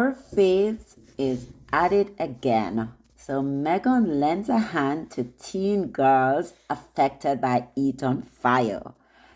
Our faith is at it again. So Meghan lends a hand to teen girls affected by Eaton Fire.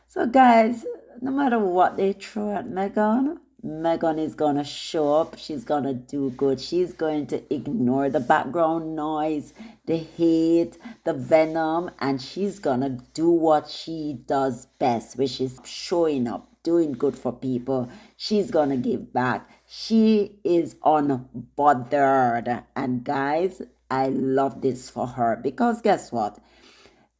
So guys, no matter what they throw at Meghan, Meghan is gonna show up. She's gonna do good. She's going to ignore the background noise, the hate, the venom, and she's gonna do what she does best, which is showing up, doing good for people. She's gonna give back. She is unbothered. And guys, I love this for her because guess what?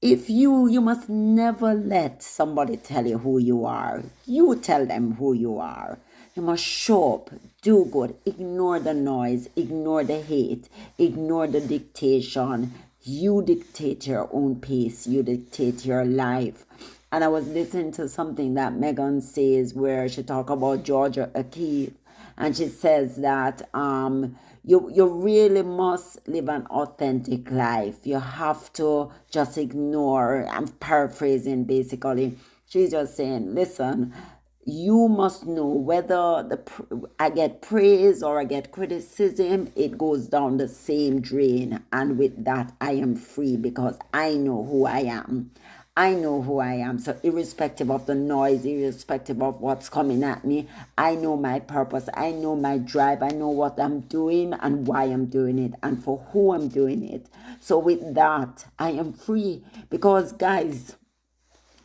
If you must never let somebody tell you who you are. You tell them who you are. You must show up, do good, ignore the noise, ignore the hate, ignore the dictation. You dictate your own pace, you dictate your life. And I was listening to something that Meghan says where she talk about Georgia O'Keeffe, and she says that you really must live an authentic life. You have to just ignore. I'm paraphrasing basically. She's just saying, listen, you must know whether I get praise or I get criticism, it goes down the same drain. And with that, I am free because I know who I am. I know who I am. So irrespective of the noise, irrespective of what's coming at me, I know my purpose. I know my drive. I know what I'm doing and why I'm doing it and for who I'm doing it. So with that, I am free because guys,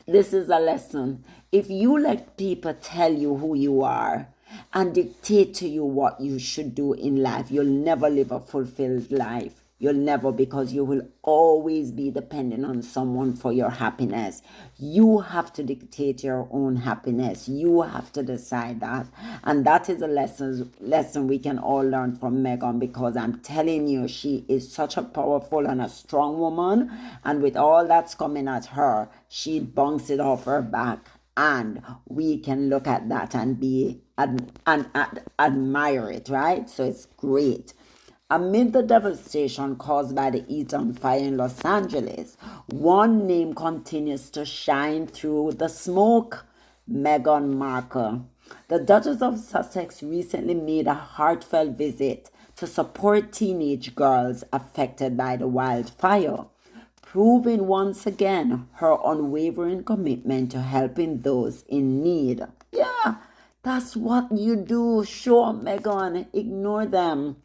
this is a lesson. If you let people tell you who you are and dictate to you what you should do in life, you'll never live a fulfilled life. You'll never, because you will always be dependent on someone for your happiness. You have to dictate your own happiness. You have to decide that. And that is a lesson we can all learn from Meghan, because I'm telling you, she is such a powerful and a strong woman. And with all that's coming at her, she bunks it off her back. And we can look at that and admire it, right? So it's great. Amid the devastation caused by the Eaton Fire in Los Angeles, one name continues to shine through the smoke: Meghan Markle. The Duchess of Sussex recently made a heartfelt visit to support teenage girls affected by the wildfire, proving once again her unwavering commitment to helping those in need. Yeah, that's what you do. Show up, Meghan. Ignore them.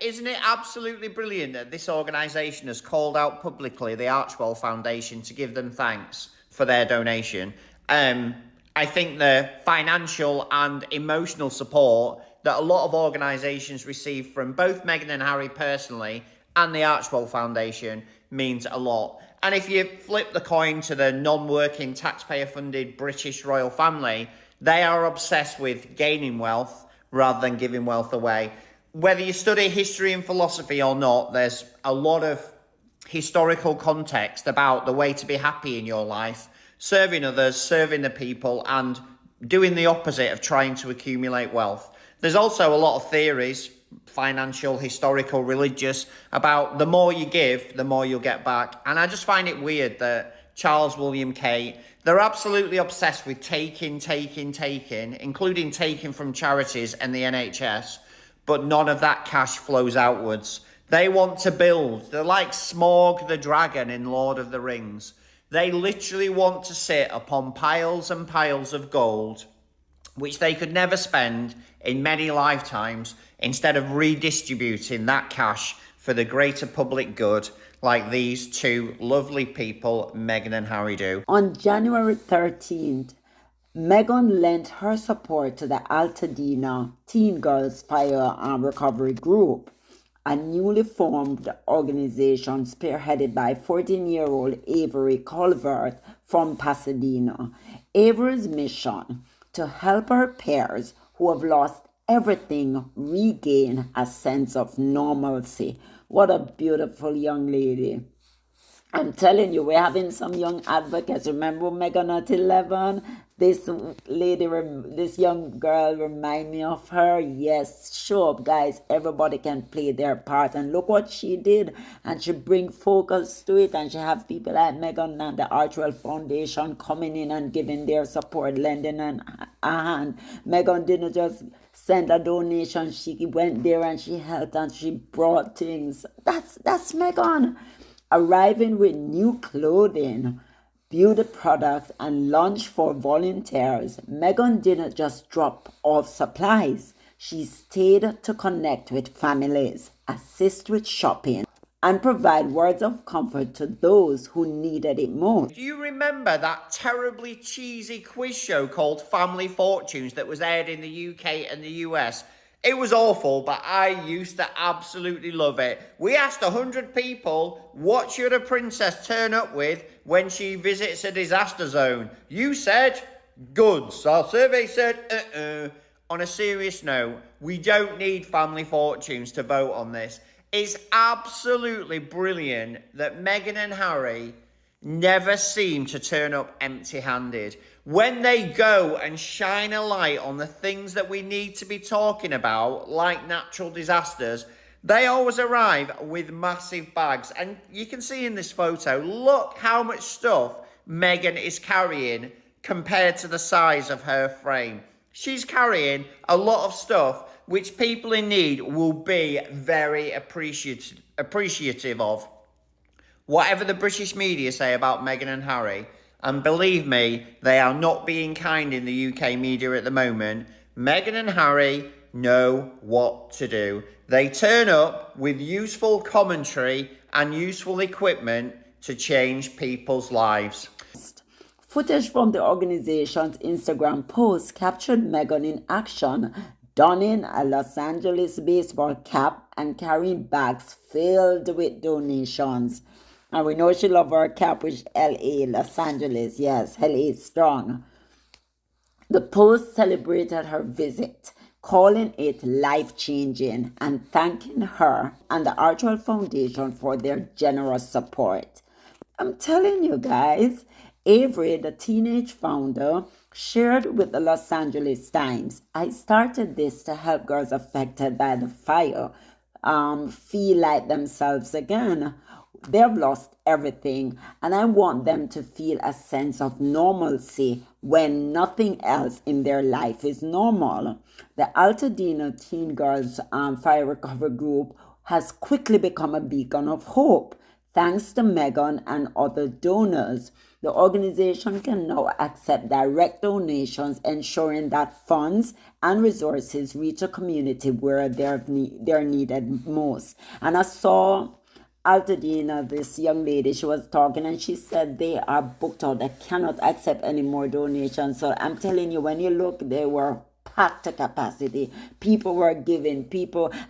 Isn't it absolutely brilliant that this organisation has called out publicly the Archwell Foundation to give them thanks for their donation? I think the financial and emotional support that a lot of organisations receive from both Meghan and Harry personally and the Archwell Foundation means a lot. And if you flip the coin to the non-working taxpayer-funded British royal family, they are obsessed with gaining wealth rather than giving wealth away. Whether you study history and philosophy or not, there's a lot of historical context about the way to be happy in your life, serving others, serving the people, and doing the opposite of trying to accumulate wealth. There's also a lot of theories, financial, historical, religious, about the more you give, the more you'll get back. And I just find it weird that Charles, William, Kate, they're absolutely obsessed with taking, including taking from charities and the NHS. But none of that cash flows outwards. They want to build. They're like Smaug the dragon in Lord of the Rings. They literally want to sit upon piles and piles of gold, which they could never spend in many lifetimes, instead of redistributing that cash for the greater public good, like these two lovely people, Meghan and Harry, do. On January 13th, Meghan lent her support to the Altadena Teen Girls Fire and Recovery Group, a newly formed organization spearheaded by 14-year-old Avery Colvert from Pasadena. Avery's mission: to help her peers who have lost everything regain a sense of normalcy. What a beautiful young lady. I'm telling you, we're having some young advocates. Remember Meghan at 11? This lady, this young girl, remind me of her. Yes, show up, guys. Everybody can play their part. And look what she did. And she bring focus to it. And she have people like Meghan and the Archwell Foundation coming in and giving their support, lending a hand. Meghan didn't just sent a donation. She went there and she helped and she brought things. That's Meghan. Arriving with new clothing, beauty products, and lunch for volunteers. Meghan didn't just drop off supplies. She stayed to connect with families, assist with shopping, and provide words of comfort to those who needed it most. Do you remember that terribly cheesy quiz show called Family Fortunes that was aired in the UK and the US? It was awful, but I used to absolutely love it. We asked 100 people, what should a princess turn up with when she visits a disaster zone? You said, goods. Our survey said, On a serious note, we don't need Family Fortunes to vote on this. It's absolutely brilliant that Meghan and Harry never seem to turn up empty-handed. When they go and shine a light on the things that we need to be talking about, like natural disasters, they always arrive with massive bags. And you can see in this photo, look how much stuff Meghan is carrying compared to the size of her frame. She's carrying a lot of stuff which people in need will be very appreciative of. Whatever the British media say about Meghan and Harry, and believe me, they are not being kind in the UK media at the moment, Meghan and Harry know what to do. They turn up with useful commentary and useful equipment to change people's lives. Footage from the organization's Instagram post captured Meghan in action, donning a Los Angeles baseball cap and carrying bags filled with donations. And we know she loves her cap, which LA, Los Angeles. Yes, LA is strong. The post celebrated her visit, calling it life-changing and thanking her and the Archwell Foundation for their generous support. I'm telling you guys, Avery, the teenage founder, shared with the Los Angeles Times, I started this to help girls affected by the fire feel like themselves again. They've lost everything, and I want them to feel a sense of normalcy when nothing else in their life is normal. The Altadena Teen Girls Fire Recovery Group has quickly become a beacon of hope. Thanks to Meghan and other donors, the organization can now accept direct donations, ensuring that funds and resources reach a community where they're needed most. And I saw Altadena, this young lady, she was talking and she said they are booked out. They cannot accept any more donations. So I'm telling you, when you look, they were packed to capacity. People were giving.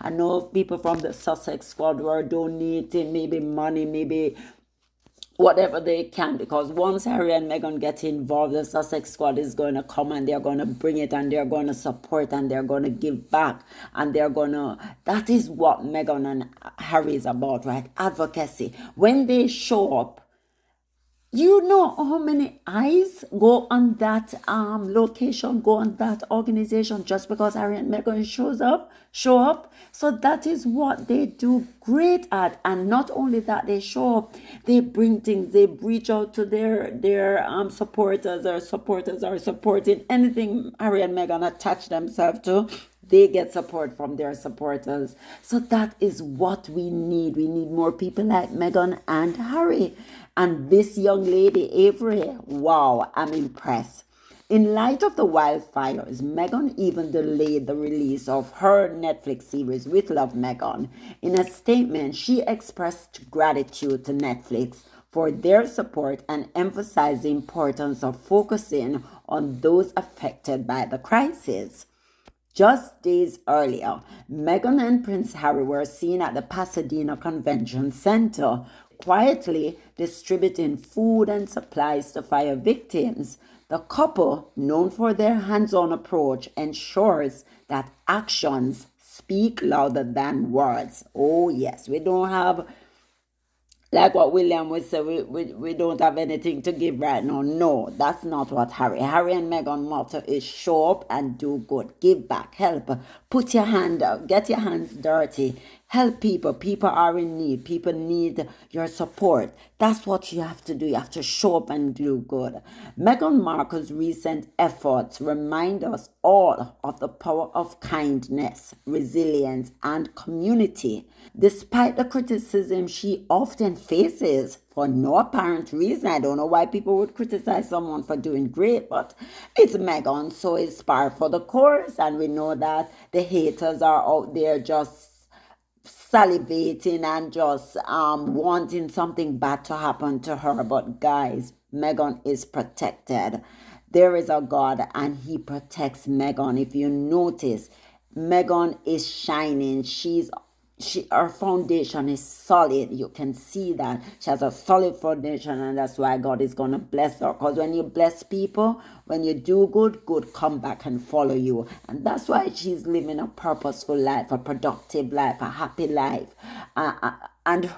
I know people from the Sussex squad were donating, maybe money, maybe whatever they can, because once Harry and Meghan get involved, the Sussex squad is going to come and they're going to bring it and they're going to support and they're going to give back and that is what Meghan and Harry is about, right? Advocacy. When they show up, you know how many eyes go on that location, go on that organization just because Harry and Meghan show up. So that is what they do great at. And not only that, they show up, they bring things, they reach out to their supporters, or supporters are supporting anything Harry and Meghan attach themselves to. They get support from their supporters. So that is what we need. We need more people like Meghan and Harry. And this young lady, Avery, wow, I'm impressed. In light of the wildfires, Meghan even delayed the release of her Netflix series with Love Meghan. In a statement, she expressed gratitude to Netflix for their support and emphasized the importance of focusing on those affected by the crisis. Just days earlier, Meghan and Prince Harry were seen at the Pasadena Convention Center, quietly distributing food and supplies to fire victims. The couple, known for their hands-on approach, ensures that actions speak louder than words. Oh yes, we don't have, like what William would say, we don't have anything to give right now. No, that's not what Harry and Meghan motto is: show up and do good, give back, help, put your hand out, get your hands dirty, Help people. People are in need. People need your support. That's what you have to do. You have to show up and do good. Meghan Markle's recent efforts remind us all of the power of kindness, resilience, and community. Despite the criticism she often faces for no apparent reason, I don't know why people would criticize someone for doing great, but it's Meghan, so it's par for the course, and we know that the haters are out there just salivating and just wanting something bad to happen to her. But guys, Meghan is protected. There is a God and he protects Meghan. If you notice, Meghan is shining. Her foundation is solid. You can see that she has a solid foundation, and that's why God is gonna bless her. Because when you bless people, when you do good, good come back and follow you. And that's why she's living a purposeful life, a productive life, a happy life. And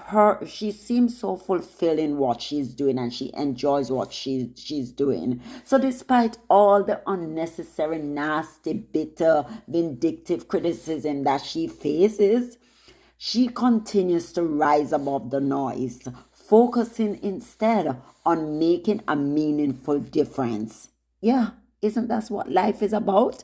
she seems so fulfilled in what she's doing, and she enjoys what she's doing. So despite all the unnecessary, nasty, bitter, vindictive criticism that she faces, she continues to rise above the noise, focusing instead on making a meaningful difference. Yeah, isn't that what life is about?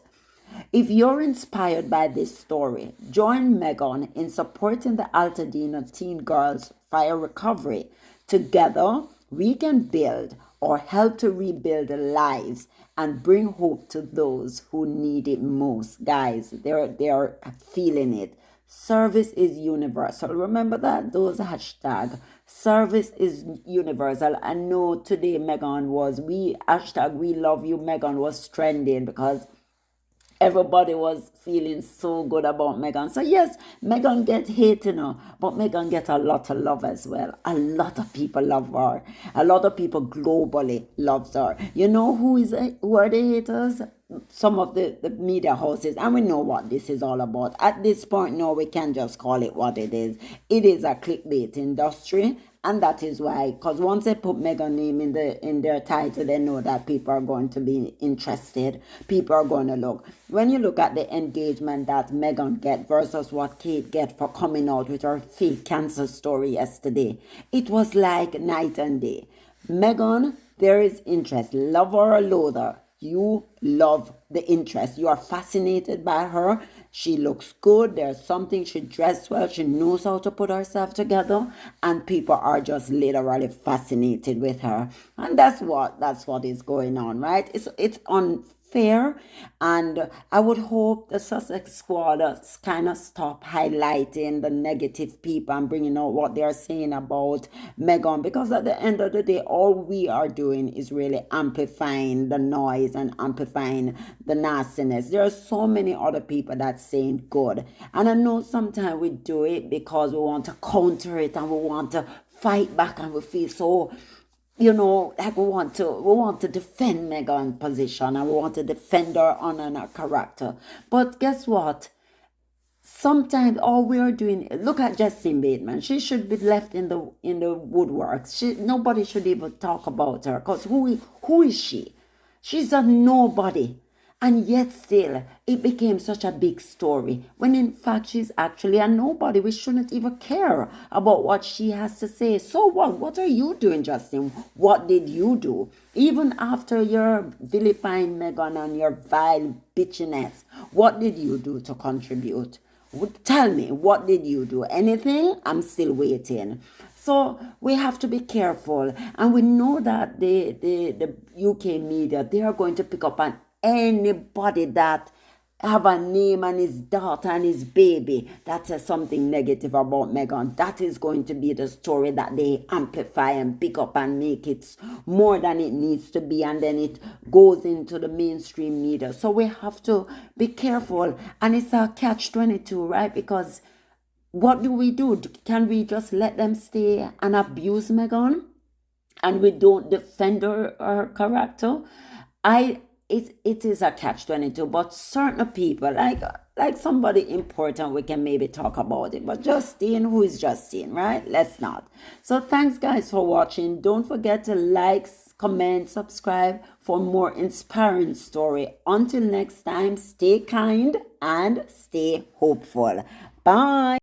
If you're inspired by this story, join Meghan in supporting the Altadena teen girls' fire recovery. Together, we can build or help to rebuild lives and bring hope to those who need it most. Guys, they're feeling it. Service is universal. Remember that, those hashtag. Service is universal. I know today Meghan was, we love you, Meghan was trending because everybody was feeling so good about Meghan. So yes, Meghan get hate, but Meghan get a lot of love as well. A lot of people love her. A lot of people globally loves her. You know who are the haters? Some of the media houses, and we know what this is all about. At this point, no, we can't just call it what it is. It is a clickbait industry, and that is why, because once they put Meghan name in their title, they know that people are going to be interested. People are going to look. When you look at the engagement that Meghan get versus what Kate get for coming out with her fake cancer story yesterday, it was like night and day. Meghan, there is interest, love her or loathe her. You love the interest. You are fascinated by her. She looks good. There's something. She dressed well. She knows how to put herself together. And people are just literally fascinated with her. And that's what is going on, right? It's unfair. And I would hope the Sussex squad kind of stop highlighting the negative people and bringing out what they're saying about Meghan, because at the end of the day, all we are doing is really amplifying the noise and amplifying the nastiness. There are so many other people that's saying good, and I know sometimes we do it because we want to counter it and we want to fight back, and we feel so, like we want to defend Meghan's position, and we want to defend her honor and her character. But guess what? Sometimes all we are doing, look at Justine Bateman. She should be left in the woodworks. Nobody should even talk about her, because who is she? She's a nobody. And yet still, it became such a big story, when in fact she's actually a nobody. We shouldn't even care about what she has to say. So what? What are you doing, Justin? What did you do? Even after your vilifying Meghan and your vile bitchiness, what did you do to contribute? Tell me, what did you do? Anything? I'm still waiting. So we have to be careful. And we know that the UK media, they are going to pick up on anybody that have a name and his daughter and his baby that says something negative about Meghan. That is going to be the story that they amplify and pick up and make it more than it needs to be, and then it goes into the mainstream media. So we have to be careful, and it's a catch-22, right? Because what do? Can we just let them stay and abuse Meghan, and we don't defend her character? It is a catch-22, but certain people, like somebody important, we can maybe talk about it. But Justine, who is Justine, right? Let's not. So thanks, guys, for watching. Don't forget to like, comment, subscribe for more inspiring story. Until next time, stay kind and stay hopeful. Bye.